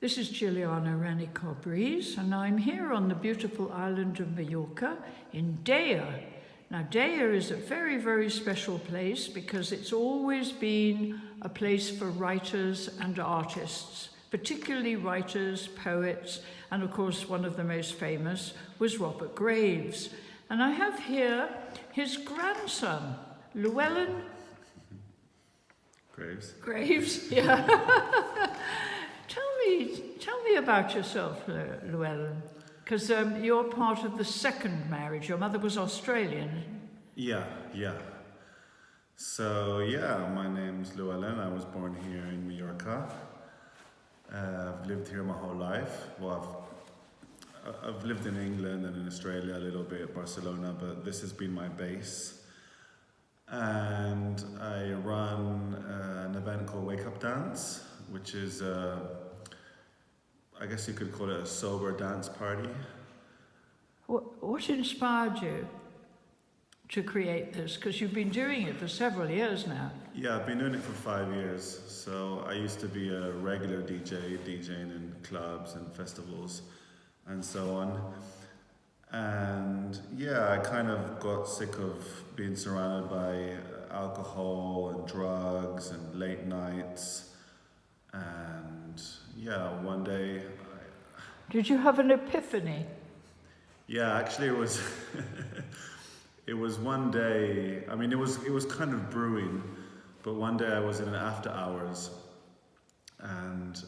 This is Jilliana Ranicar-Breese, and I'm here on the beautiful island of Mallorca in Deia. Now, Deia is a very, very special place because it's always been a place for writers and artists, particularly writers, poets, and of course one of the most famous was Robert Graves. And I have here his grandson, Llewelyn Graves, yeah. Tell me about yourself, Llewelyn, because you're part of the second marriage. Your mother was Australian. Yeah. So yeah, my name's Llewelyn. I was born here in Mallorca. I've lived here my whole life. Well, I've lived in England and in Australia a little bit, Barcelona, but this has been my base. And I run an event called Wake Up Dance, which is, I guess you could call it a sober dance party. What inspired you to create this? Because you've been doing it for several years now. Yeah, I've been doing it for 5 years. So I used to be a regular DJ, DJing in clubs and festivals and so on. And yeah, I kind of got sick of being surrounded by alcohol and drugs and late nights. And yeah, one day... Did you have an epiphany? Yeah, actually it was... it was one day, I mean, it was kind of brewing, but one day I was in an after hours and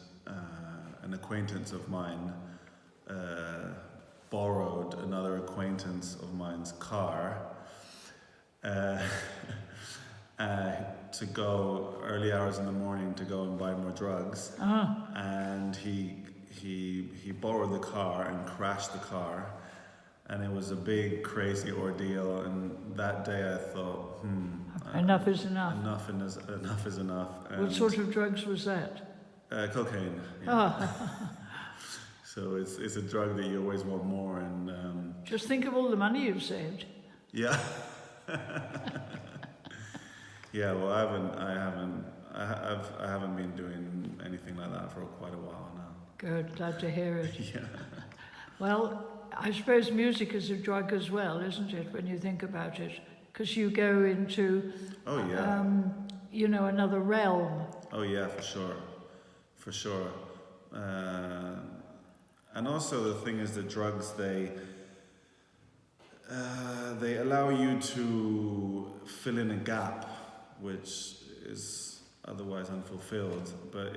an acquaintance of mine borrowed another acquaintance of mine's car to go early hours in the morning to go and buy more drugs. And he borrowed the car and crashed the car, and it was a big crazy ordeal. And that day I thought, enough is enough. Enough is enough. What sort of drugs was that? Cocaine. Yeah. So it's a drug that you always want more, and just think of all the money you've saved. Yeah. Yeah. Well, I haven't been doing anything like that for quite a while now. Good. Glad to hear it. Yeah. Well, I suppose music is a drug as well, isn't it? When you think about it, because you go into, another realm. Oh yeah, for sure. And also the thing is that drugs, they allow you to fill in a gap which is otherwise unfulfilled. But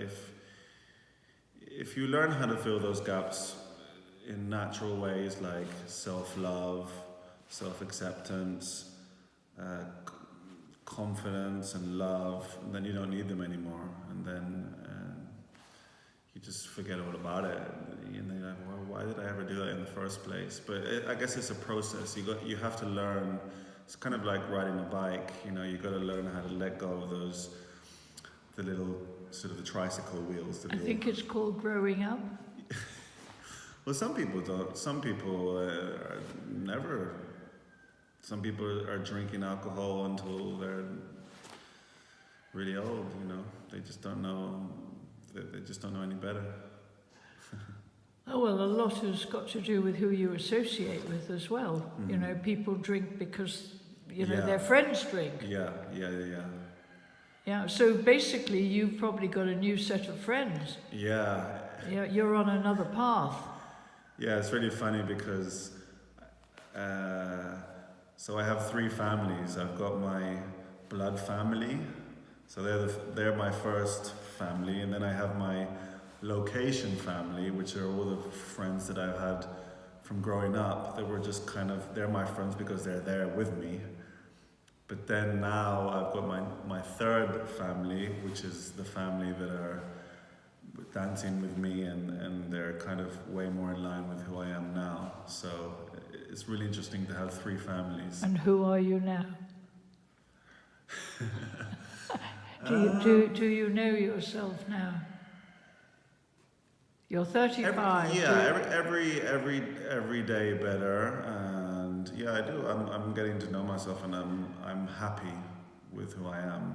if you learn how to fill those gaps in natural ways like self-love, self-acceptance, confidence and love, then you don't need them anymore, and then you just forget all about it. And then you're like, well, why did I ever do that in the first place? But I guess it's a process. You have to learn. It's kind of like riding a bike. You got to learn how to let go of the little sort of the tricycle wheels. I think it's called growing up. Well, some people don't. Some people are never. Some people are drinking alcohol until they're really old. They just don't know. They just don't know any better. Oh, well, a lot has got to do with who you associate with as well. Mm. People drink because, their friends drink. Yeah. Yeah, so basically you've probably got a new set of friends. Yeah. Yeah, you're on another path. Yeah, it's really funny because, so I have 3 families. I've got my blood family, so they're my first family, and then I have my location family, which are all the friends that I've had from growing up. That were just they're my friends because they're there with me. But then now I've got my third family, which is the family that are dancing with me, and they're kind of way more in line with who I am now. So it's really interesting to have 3 families. And who are you now? Do you know yourself now? You're 35. Every day better, and yeah, I do. I'm getting to know myself, and I'm happy with who I am.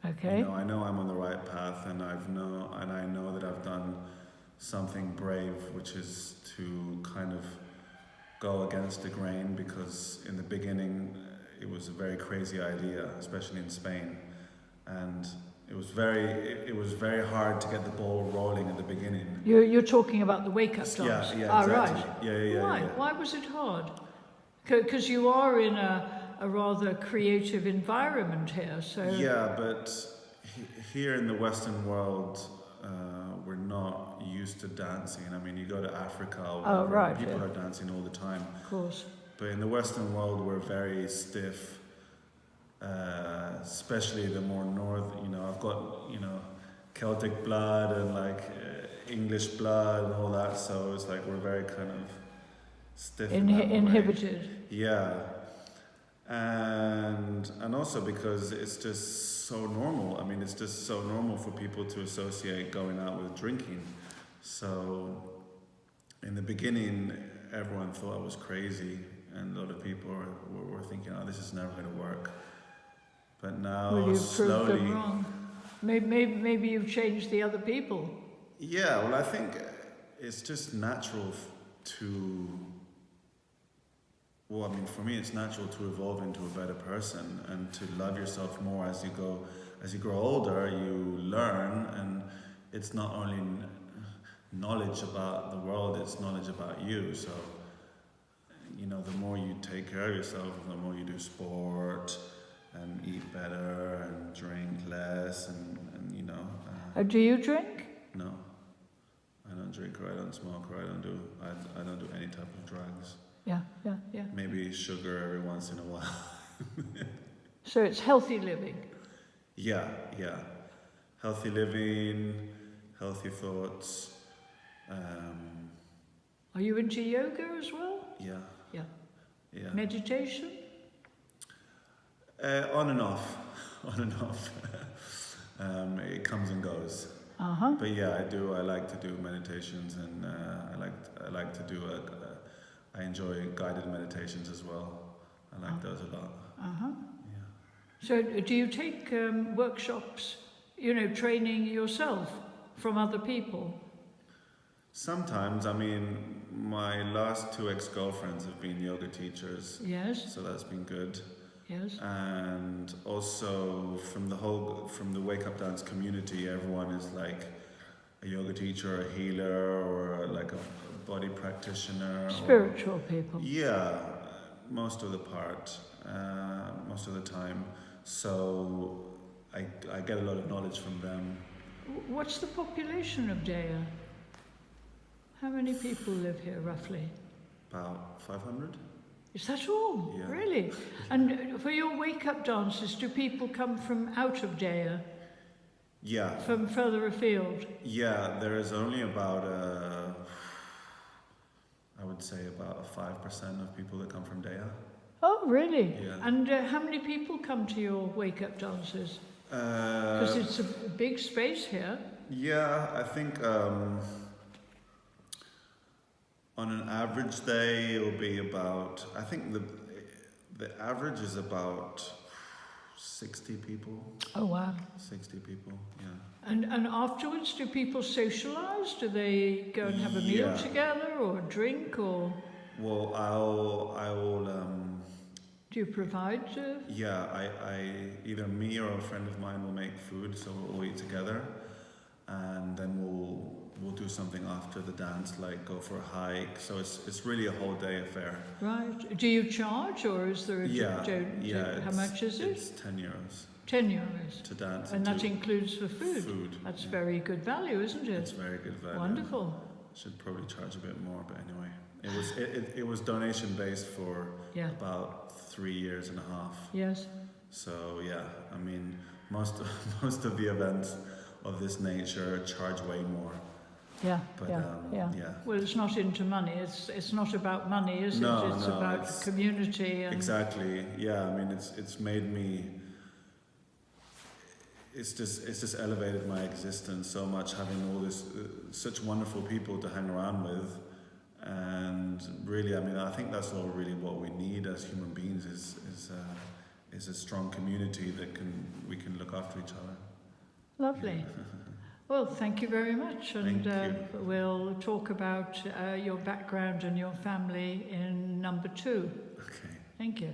Okay. I know I'm on the right path, and I know that I've done something brave, which is to kind of go against the grain, because in the beginning it was a very crazy idea, especially in Spain, and it was very hard to get the ball rolling at the beginning. You're talking about the wake-up dance? Yeah, Ah, exactly. right. Yeah. Why? Yeah. Why was it hard? Because you are in a rather creative environment here, so... Yeah, but here in the Western world, we're not used to dancing. I mean, you go to Africa, or wherever, right, people yeah. are dancing all the time. Of course. But in the Western world, we're very stiff, especially the more north. I've got Celtic blood and like English blood and all that, so it's like we're very kind of stiff. Inhibited. Yeah, and also because it's just so normal. I mean, it's just so normal for people to associate going out with drinking. So in the beginning, everyone thought I was crazy, and a lot of people were thinking, "Oh, this is never going to work." But now, well, you've slowly, proved them wrong. Maybe you've changed the other people. Yeah, well, I think it's just natural to. Well, I mean, for me, it's natural to evolve into a better person and to love yourself more as you go. As you grow older, you learn, and it's not only knowledge about the world; it's knowledge about you. So, the more you take care of yourself, the more you do sport and eat better and drink less, and Do you drink? No, I don't drink, or I don't smoke, or I don't do any type of drugs. Yeah. Maybe sugar every once in a while. So it's healthy living. Yeah. Healthy living, healthy thoughts. Are you into yoga as well? Yeah. Meditation? On and off. It comes and goes. But yeah, I do. I like to do meditations, and I like to do I enjoy guided meditations as well. I like those a lot. Yeah. So do you take workshops, training yourself from other people? Sometimes. I mean, my last 2 ex-girlfriends have been yoga teachers. Yes. So that's been good. Yes. And also from the Wake Up Dance community, everyone is like a yoga teacher, a healer, or like a body practitioner. Spiritual people. Yeah, most of the time. So I get a lot of knowledge from them. What's the population of Deia? How many people live here roughly? About 500. Is that all? Yeah. Really? And for your wake-up dances, do people come from out of Deia? Yeah. From further afield? Yeah, there is only about I would say about 5% of people that come from Deia. Oh, really? Yeah. And how many people come to your wake-up dances? Because it's a big space here. Yeah, I think on an average day it'll be about, I think the average is about 60 people. Oh, wow. 60 people, yeah. And afterwards, do people socialise? Do they go and have a meal Yeah. together or a drink, or Well, I will do you provide? yeah, I either me or a friend of mine will make food, so we'll all eat together, and then we'll do something after the dance, like go for a hike. So it's really a whole day affair. Right. Do you charge, or is there a how much is it? It's 10 euros 10 euros. to dance. And that to includes the food. That's very good value, isn't It's it? very good value. Wonderful. Should probably charge a bit more, but anyway, it was donation based for Yeah. about 3 years and a half. Yes. So yeah, I mean, most of the events of this nature charge way more. Yeah. But yeah. yeah. Well, it's not into money. It's not about money, is it? It's about community and exactly. Yeah, I mean, it's made me. It's just elevated my existence so much, having all this such wonderful people to hang around with, and really, I mean, I think that's all really what we need as human beings is a strong community that we can look after each other. Lovely. Well, thank you very much, and Thank you. we'll talk about your background and your family in number 2. Okay. Thank you.